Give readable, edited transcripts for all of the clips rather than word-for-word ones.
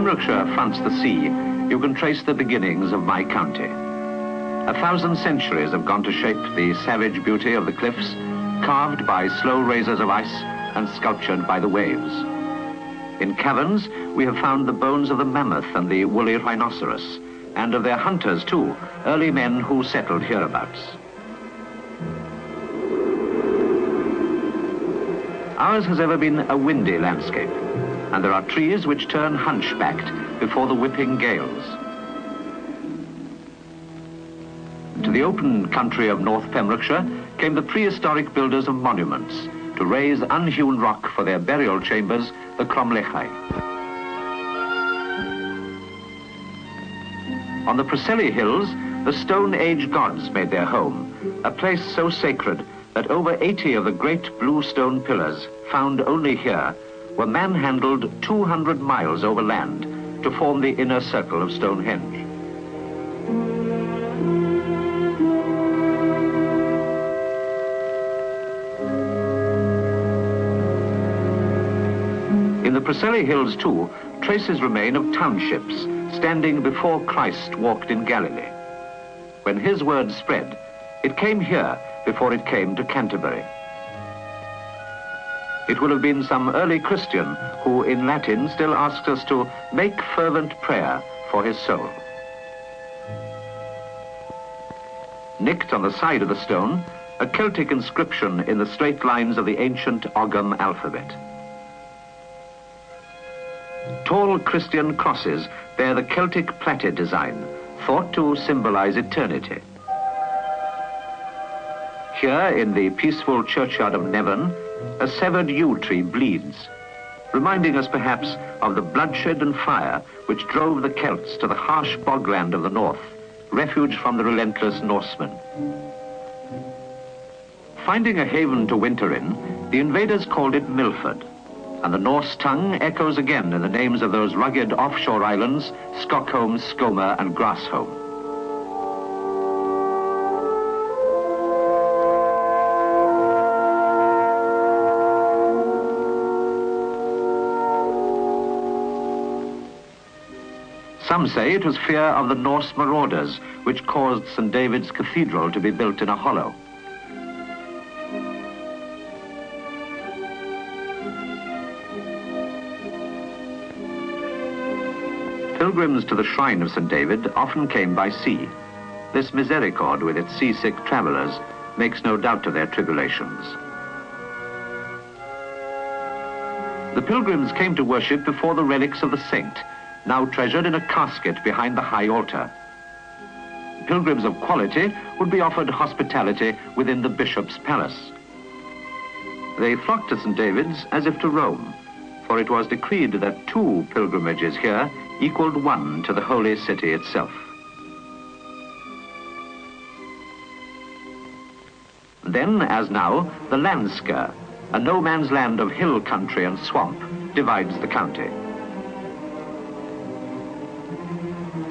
Pembrokeshire fronts the sea, you can trace the beginnings of my county. 1,000 centuries have gone to shape the savage beauty of the cliffs, carved by slow razors of ice and sculptured by the waves. In caverns, we have found the bones of the mammoth and the woolly rhinoceros, and of their hunters too, early men who settled hereabouts. Ours has ever been a windy landscape, and there are trees which turn hunchbacked before the whipping gales. To the open country of North Pembrokeshire came the prehistoric builders of monuments to raise unhewn rock for their burial chambers, the cromlechau. On the Preseli Hills, the Stone Age gods made their home, a place so sacred that over 80 of the great blue stone pillars, found only here, were manhandled 200 miles over land to form the inner circle of Stonehenge. In the Preseli Hills too, traces remain of townships standing before Christ walked in Galilee. When his word spread, it came here before it came to Canterbury. It will have been some early Christian who in Latin still asks us to make fervent prayer for his soul. Nicked on the side of the stone, a Celtic inscription in the straight lines of the ancient Ogham alphabet. Tall Christian crosses bear the Celtic plaited design, thought to symbolize eternity. Here, in the peaceful churchyard of Nevern, a severed yew tree bleeds, reminding us perhaps of the bloodshed and fire which drove the Celts to the harsh bogland of the north, refuge from the relentless Norsemen. Finding a haven to winter in, the invaders called it Milford, and the Norse tongue echoes again in the names of those rugged offshore islands, Stockholm, Skomer, and Grassholm. Some say it was fear of the Norse marauders which caused St. David's Cathedral to be built in a hollow. Pilgrims to the shrine of St. David often came by sea. This Misericord, with its seasick travellers, makes no doubt of their tribulations. The pilgrims came to worship before the relics of the saint, now treasured in a casket behind the high altar. Pilgrims of quality would be offered hospitality within the bishop's palace. They flocked to St. David's as if to Rome, for it was decreed that 2 pilgrimages here equaled 1 to the holy city itself. Then, as now, the Landsker, a no-man's land of hill country and swamp, divides the county.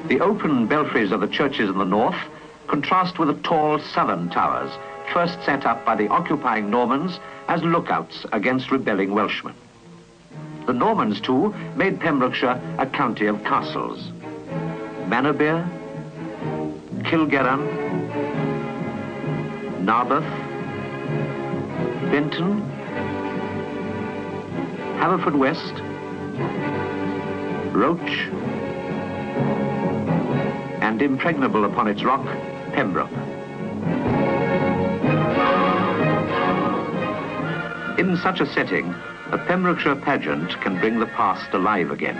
The open belfries of the churches in the north contrast with the tall southern towers, first set up by the occupying Normans as lookouts against rebelling Welshmen. The Normans, too, made Pembrokeshire a county of castles. Manorbier, Kilgarran, Narberth, Benton, Haverfordwest, Roach, and impregnable upon its rock, Pembroke. In such a setting, a Pembrokeshire pageant can bring the past alive again.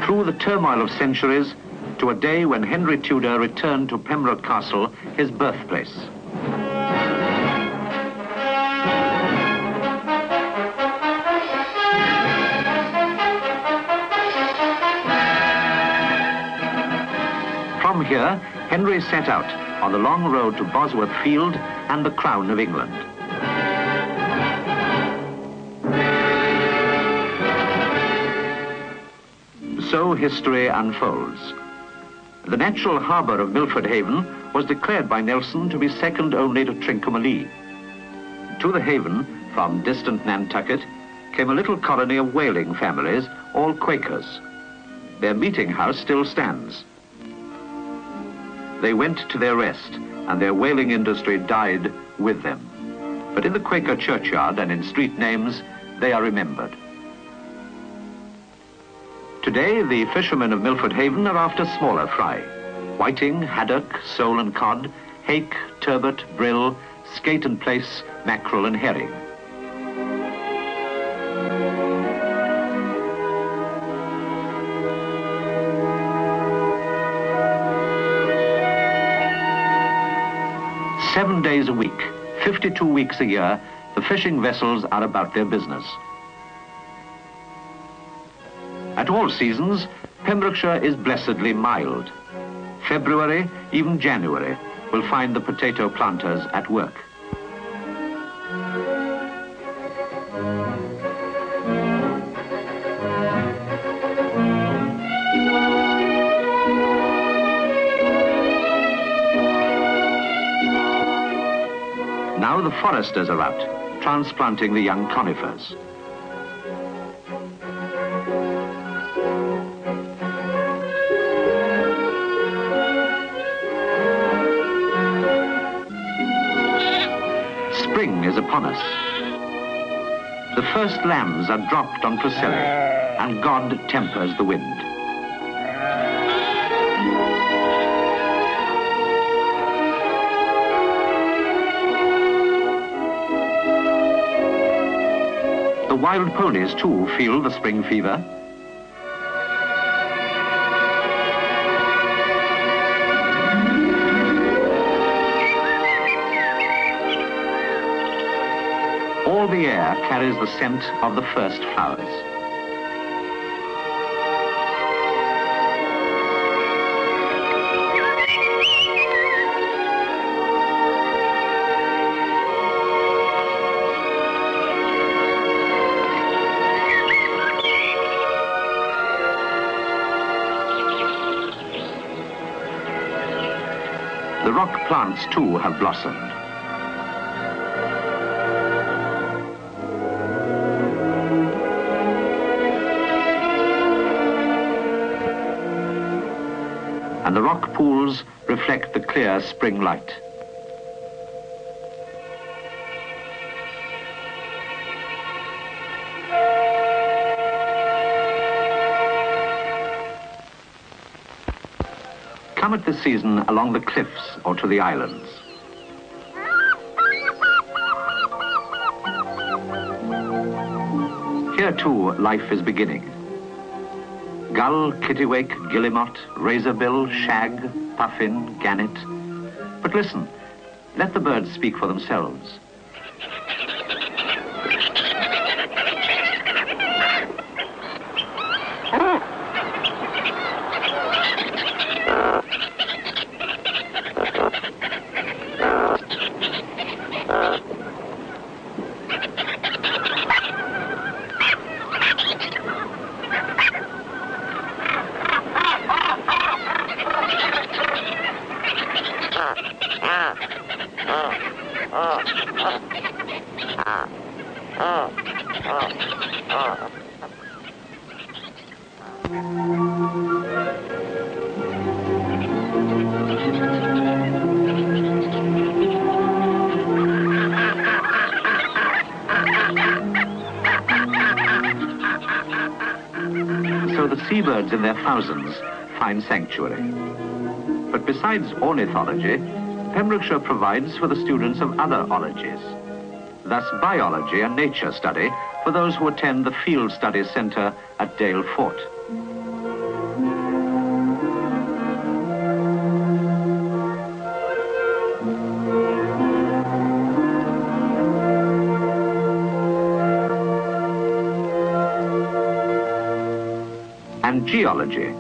Through the turmoil of centuries, to a day when Henry Tudor returned to Pembroke Castle, his birthplace. From here, Henry set out on the long road to Bosworth Field and the crown of England. So history unfolds. The natural harbour of Milford Haven was declared by Nelson to be second only to Trincomalee. To the haven, from distant Nantucket, came a little colony of whaling families, all Quakers. Their meeting house still stands. They went to their rest, and their whaling industry died with them. But in the Quaker churchyard and in street names, they are remembered. Today, the fishermen of Milford Haven are after smaller fry. Whiting, haddock, sole and cod, hake, turbot, brill, skate and plaice, mackerel and herring. Seven days a week, 52 weeks a year, the fishing vessels are about their business. At all seasons, Pembrokeshire is blessedly mild. February, even January, will find the potato planters at work. Now the foresters are out, transplanting the young conifers. Spring is upon us. The first lambs are dropped on Preseli, and God tempers the wind. The wild ponies, too, feel the spring fever. All the air carries the scent of the first flowers. The rock plants, too, have blossomed. And the rock pools reflect the clear spring light. Come at this season along the cliffs or to the islands. Here too, life is beginning. Gull, kittiwake, guillemot, razorbill, shag, puffin, gannet. But listen, let the birds speak for themselves. So the seabirds in their thousands find sanctuary. But besides ornithology, Pembrokeshire provides for the students of other ologies. Thus biology and nature study for those who attend the Field Studies Centre at Dale Fort. And geology,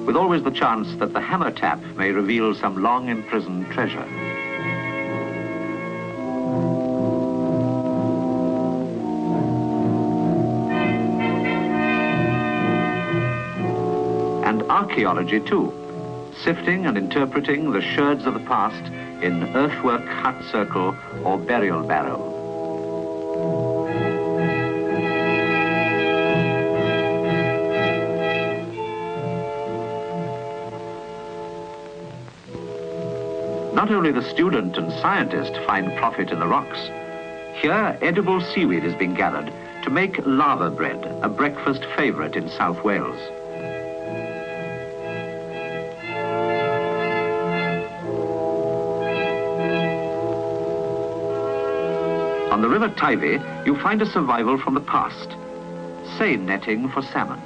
with always the chance that the hammer tap may reveal some long imprisoned treasure. And archaeology too, sifting and interpreting the sherds of the past in earthwork hut circle or burial barrow. Not only the student and scientist find profit in the rocks. Here, edible seaweed is being gathered to make lava bread, a breakfast favourite in South Wales. On the River Teivi, you find a survival from the past, seine netting for salmon.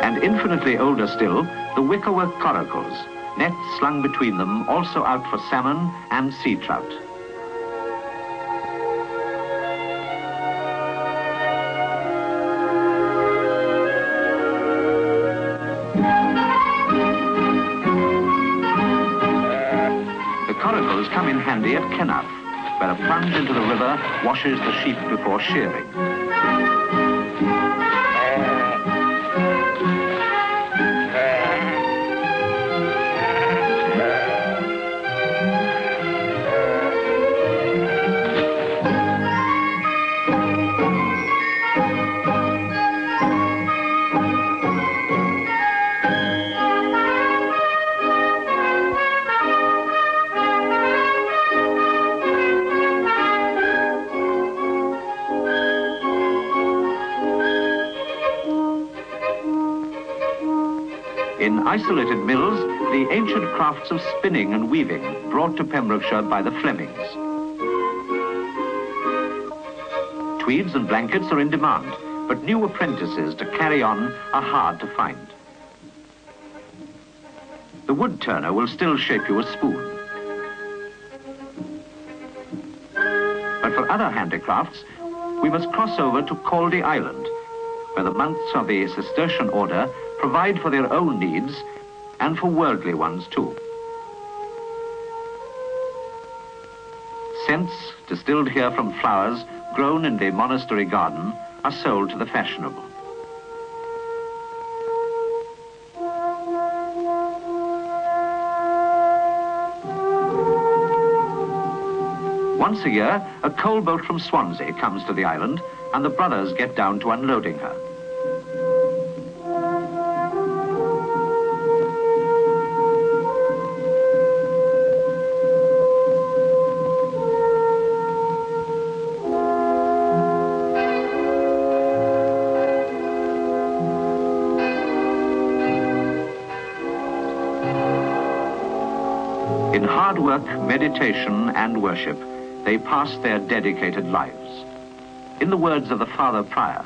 And infinitely older still, the wickerwork coracles, nets slung between them, also out for salmon and sea trout. The coracles come in handy at Kenarth, where a plunge into the river washes the sheep before shearing. In isolated mills, the ancient crafts of spinning and weaving brought to Pembrokeshire by the Flemings. Tweeds and blankets are in demand, but new apprentices to carry on are hard to find. The wood turner will still shape you a spoon. But for other handicrafts, we must cross over to Caldy Island, where the monks of the Cistercian order provide for their own needs and for worldly ones too. Scents distilled here from flowers grown in the monastery garden are sold to the fashionable. Once a year, a coal boat from Swansea comes to the island, and the brothers get down to unloading her. In hard work, meditation, and worship, they pass their dedicated lives. In the words of the Father Prior,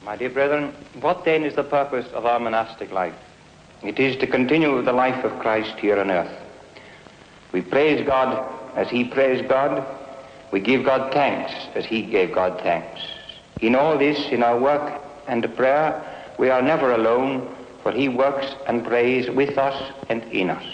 "My dear brethren, what then is the purpose of our monastic life? It is to continue the life of Christ here on earth. We praise God as he praised God. We give God thanks as he gave God thanks. In all this, in our work and prayer, we are never alone, for he works and prays with us and in us."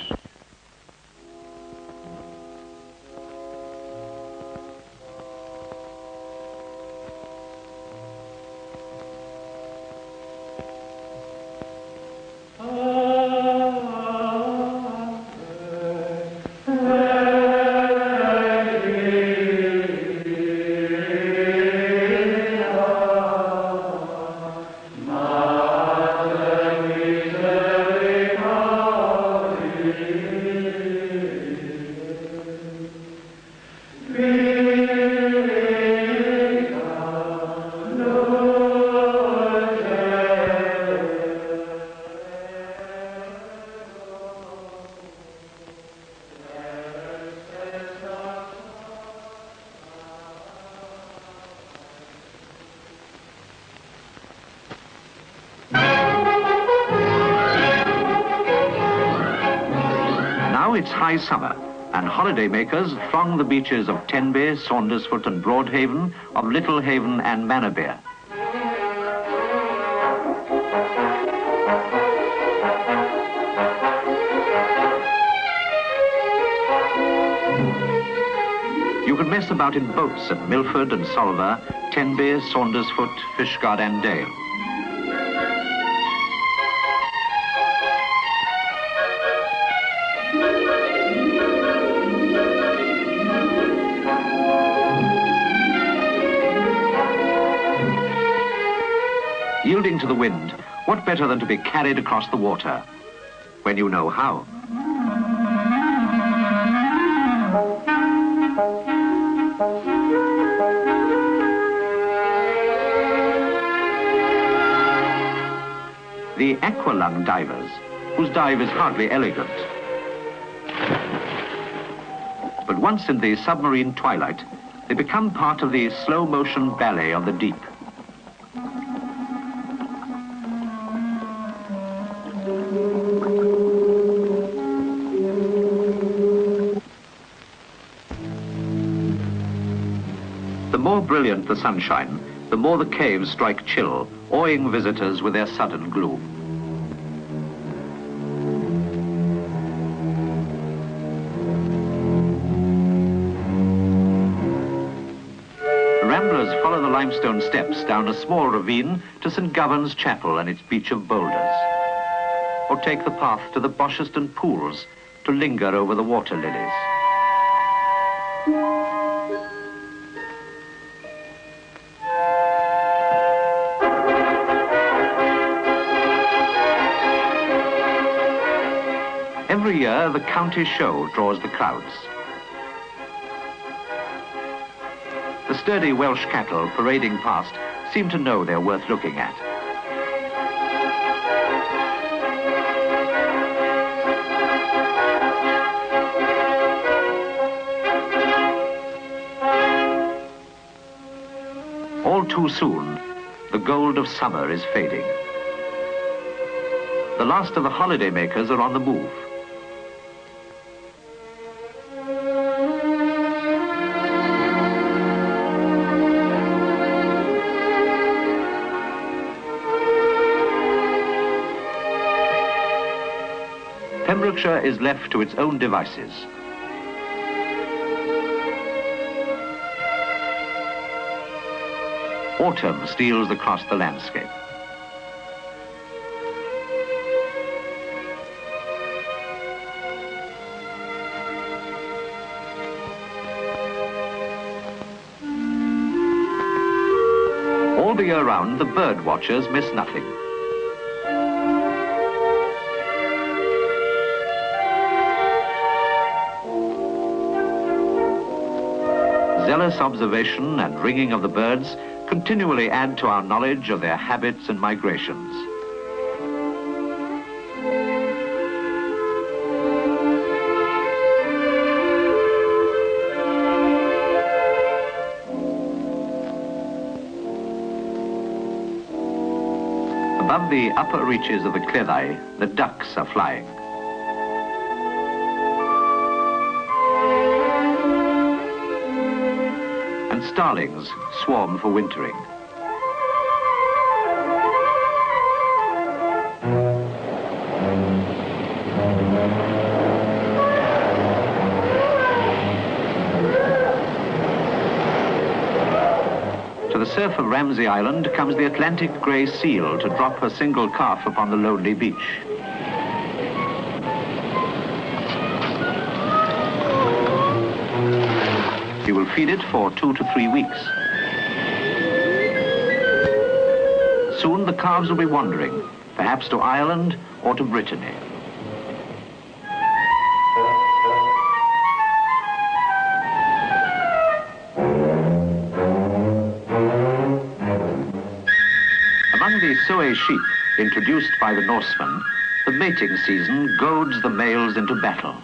Now it's high summer, and holiday makers throng the beaches of Tenby, Saundersfoot and Broadhaven, of Littlehaven and Manorbier. mess about in boats at Milford and Solva, Tenby, Saundersfoot, Fishguard and Dale. Yielding to the wind, what better than to be carried across the water, when you know how? The aqualung divers, whose dive is hardly elegant. But once in the submarine twilight, they become part of the slow-motion ballet of the deep. The more brilliant the sunshine, the more the caves strike chill, awing visitors with their sudden gloom. Ramblers follow the limestone steps down a small ravine to St. Govan's Chapel and its beach of boulders, or take the path to the Bosheston pools to linger over the water lilies. Every year, the county show draws the crowds. The sturdy Welsh cattle parading past seem to know they're worth looking at. All too soon, the gold of summer is fading. The last of the holiday makers are on the move. Pembrokeshire is left to its own devices. Autumn steals across the landscape. All the year round, the bird watchers miss nothing. Zealous observation and ringing of the birds continually add to our knowledge of their habits and migrations. Above the upper reaches of the Cleddau, the ducks are flying. And starlings swarm for wintering. To the surf of Ramsey Island comes the Atlantic grey seal to drop her single calf upon the lonely beach. He will feed it for 2 to 3 weeks. Soon the calves will be wandering, perhaps to Ireland or to Brittany. Among the Soay sheep introduced by the Norsemen, the mating season goads the males into battle.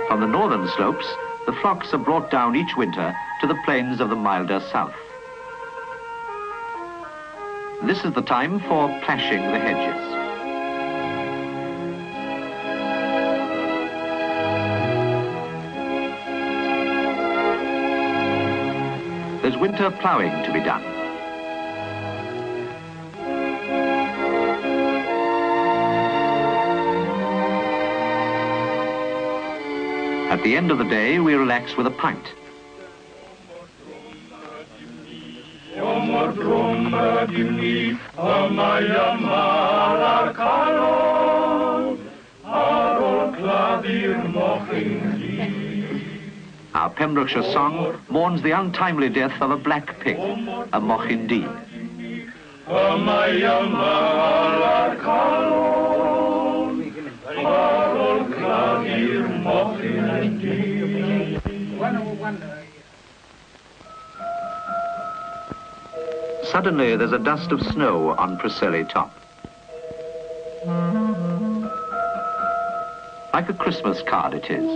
From the northern slopes, the flocks are brought down each winter to the plains of the milder south. This is the time for plashing the hedges. there's winter ploughing to be done. At the end of the day, we relax with a pint. Our Pembrokeshire song mourns the untimely death of a black pig, a mochyn du. Suddenly there's a dust of snow on Preseli top. Like a Christmas card it is.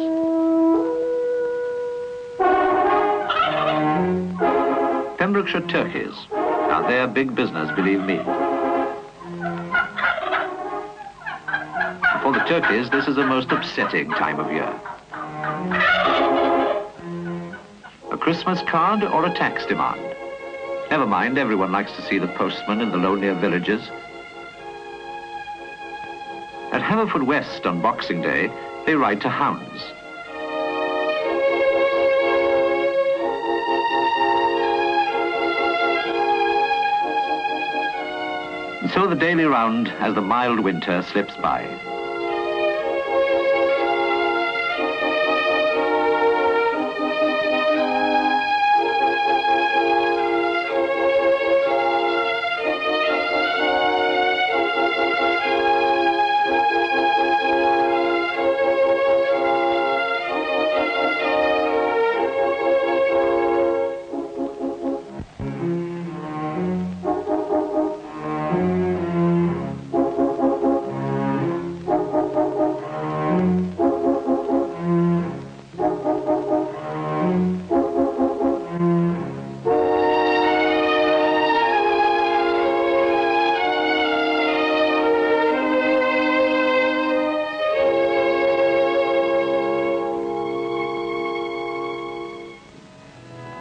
Pembrokeshire turkeys. Now they're big business, believe me. For the turkeys, this is a most upsetting time of year. A Christmas card or a tax demand? Never mind, everyone likes to see the postman in the lonelier villages. At Haverfordwest on Boxing Day, they ride to hounds. And so the daily round as the mild winter slips by.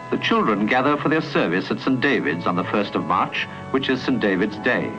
The children gather for their service at St. David's on the 1st of March, which is St. David's Day.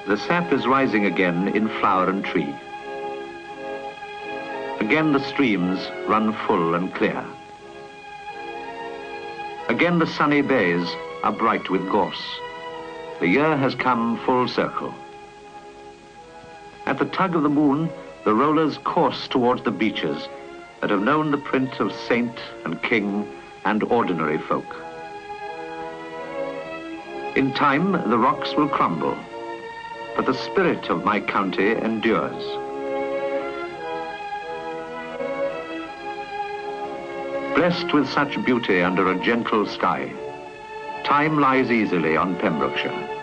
The sap is rising again in flower and tree. Again the streams run full and clear. Again the sunny bays are bright with gorse. The year has come full circle. At the tug of the moon, the rollers course towards the beaches that have known the print of saint and king and ordinary folk. In time, the rocks will crumble, but the spirit of my county endures. Blessed with such beauty under a gentle sky, time lies easily on Pembrokeshire.